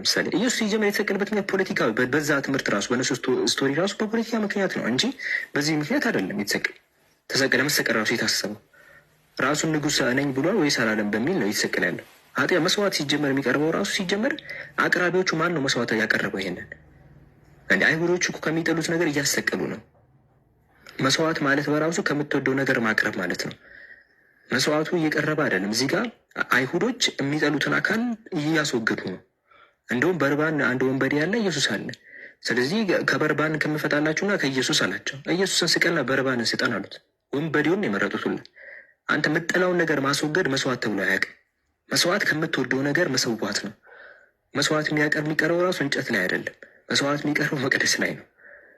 ለምሳሌ ኢየሱስ ሲጀመር የተሰቀለበት ምክንያት ፖለቲካዊ፣ በዛ ትምህርት ራሱ በነሱ ስቶሪ ራሱ በፖለቲካ ምክንያት ነው እንጂ በዚህ ምክንያት አይደለም። ተሰቀለ መሰቀል ራሱ የታሰበው ራሱን ንጉሥ ነኝ ብሏል ወይስ አላለም በሚል ነው የተሰቀለ ያለው። ኃጢያ መስዋዕት ሲጀመር የሚቀርበው ራሱ ሲጀመር አቅራቢዎቹ ማን ነው መስዋዕት ያቀረበው? ይሄንን እንደ አይሁዶቹ እኮ ከሚጠሉት ነገር እያሰቀሉ ነው። መስዋዕት ማለት በራሱ ከምትወደው ነገር ማቅረብ ማለት ነው። መስዋዕቱ እየቀረበ አይደለም። እዚህ ጋር አይሁዶች የሚጠሉትን አካል እያስወገዱ ነው። እንደውም በርባን አንድ ወንበዴ ያለ ኢየሱስ አለ። ስለዚህ ከበርባን ከምፈታላችሁና ከኢየሱስ አላቸው። ኢየሱስን ስቀልና በርባንን ስጠን አሉት። ወንበዴውን የመረጡት ሁሉ። አንተ የምጠላውን ነገር ማስወገድ መስዋዕት ተብሎ አያውቅም። መስዋዕት ከምትወደው ነገር መሰዋት ነው። መስዋዕት የሚቀርበው ራሱ እንጨት ላይ አይደለም። መስዋዕት የሚቀርበው መቅደስ ላይ ነው።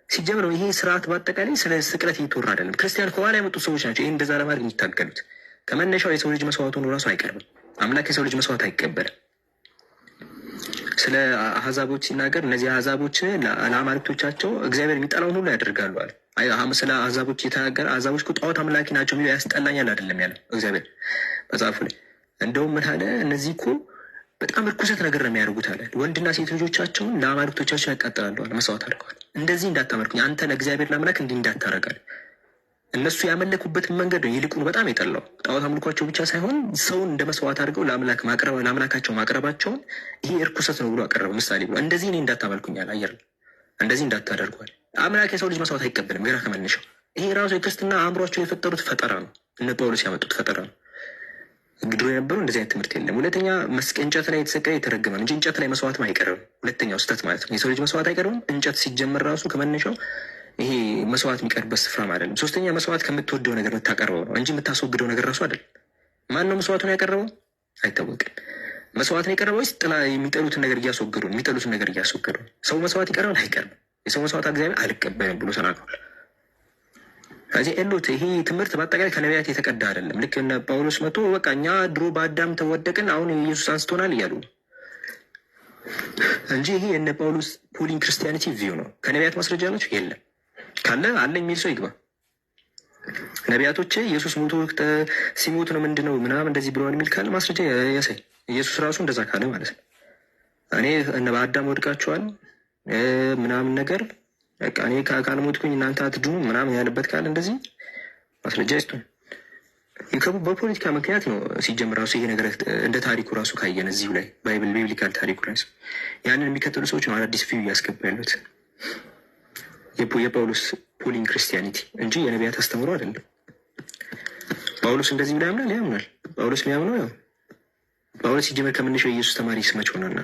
ሲጀምር ይሄ ስርዓት በአጠቃላይ ስለ ስቅለት እየተወራ አይደለም። ክርስቲያን ከኋላ የመጡት ሰዎች ናቸው ይህ እንደዛ ለማድረግ የሚታገሉት። ከመነሻው የሰው ልጅ መስዋዕት ሆኖ ራሱ አይቀርብም። አምላክ የሰው ልጅ መስዋዕት አይቀበልም። ስለ አህዛቦች ሲናገር እነዚህ አህዛቦች ለአማልክቶቻቸው እግዚአብሔር የሚጠላውን ሁሉ ያደርጋሉ አለ። ስለ አህዛቦች የተናገረ አህዛቦች ጣዖት አምላኪ ናቸው የሚለው ያስጠላኛል አይደለም ያለው እግዚአብሔር መጽሐፉ ላይ። እንደውም ምን አለ? እነዚህ እኮ በጣም እርኩሰት ነገር ነው የሚያደርጉት አለ። ወንድና ሴት ልጆቻቸውን ለአማልክቶቻቸው ያቃጥላሉ አለ፣ መስዋዕት አድርገዋል። እንደዚህ እንዳታመልኩኝ አንተ ለእግዚአብሔር ለአምላክ እንዲህ እንዳታረጋል። እነሱ ያመለኩበትን መንገድ ነው ይልቁን በጣም የጠላው። ጣዖት አምልኳቸው ብቻ ሳይሆን ሰውን እንደ መስዋዕት አድርገው ለአምላካቸው ማቅረባቸውን ይሄ እርኩሰት ነው ብሎ አቀረበ። ምሳሌ ብሎ እንደዚህ እኔ እንዳታመልኩኛል አየር እንደዚህ እንዳታደርጓል። አምላክ የሰው ልጅ መስዋዕት አይቀበልም ገና ከመነሻው። ይሄ ራሱ የክርስትና አእምሯቸው የፈጠሩት ፈጠራ ነው። እነ ጳውሎስ ያመጡት ፈጠራ ነው። ድሮ የነበረው እንደዚህ አይነት ትምህርት የለም። ሁለተኛ እንጨት ላይ የተሰቀለ የተረገመ እንጂ እንጨት ላይ መስዋዕትም አይቀርብም። ሁለተኛው ስህተት ማለት ነው። የሰው ልጅ መስዋዕት አይቀርብም። እንጨት ሲጀመር ራሱ ከመነሻው ይሄ መስዋዕት የሚቀርብበት ስፍራም አይደለም። ሶስተኛ መስዋዕት ከምትወደው ነገር የምታቀርበው ነው እንጂ የምታስወግደው ነገር ራሱ አይደለም። ማን ነው መስዋዕቱን ያቀረበው? አይታወቅም። መስዋዕትን የቀረበው ወይስ ጥላ የሚጠሉትን ነገር እያስወገዱ ነው? የሚጠሉትን ነገር እያስወገዱ ነው። ሰው መስዋዕት ይቀርባል? አይቀርብም። የሰው መስዋዕት እግዚአብሔር አልቀበልም ብሎ ተናግሯል። ከዚህ ኤሎት ይሄ ትምህርት በአጠቃላይ ከነቢያት የተቀዳ አይደለም። ልክ እነ ጳውሎስ መቶ በቃ እኛ ድሮ በአዳም ተወደቅን አሁን ኢየሱስ አንስቶናል እያሉ እንጂ ይሄ የነ ጳውሎስ ፖሊን ክርስቲያኒቲ ቪው ነው። ከነቢያት ማስረጃ ናቸው የለም። ካለ አለ የሚል ሰው ይግባ። ነቢያቶች ኢየሱስ ሞቶ ሲሞት ነው ምንድነው ምናምን እንደዚህ ብለዋል የሚል ካለ ማስረጃ ያሳይ። ኢየሱስ ራሱ እንደዛ ካለ ማለት ነው እኔ እነ በአዳም ወድቃችኋል ምናምን ነገር በቃ እኔ ካልሞትኩኝ እናንተ አትድኑ ምናምን ያለበት ካለ እንደዚህ ማስረጃ ይስጡን። በፖለቲካ ምክንያት ነው ሲጀምር ራሱ ይሄ ነገር እንደ ታሪኩ ራሱ ካየን እዚሁ ላይ ቢብሊካል ታሪኩ ራሱ ያንን የሚከተሉ ሰዎች ነው አዳዲስ ቪው እያስገቡ ያሉት የጳውሎስ ፖሊን ክርስቲያኒቲ እንጂ የነቢያት አስተምሮ አይደለም። ጳውሎስ እንደዚህ ብላ ያምናል። ጳውሎስ የሚያምነው ያው ጳውሎስ ሲጀምር ከምንሸው የኢየሱስ ተማሪ ስመች ሆነና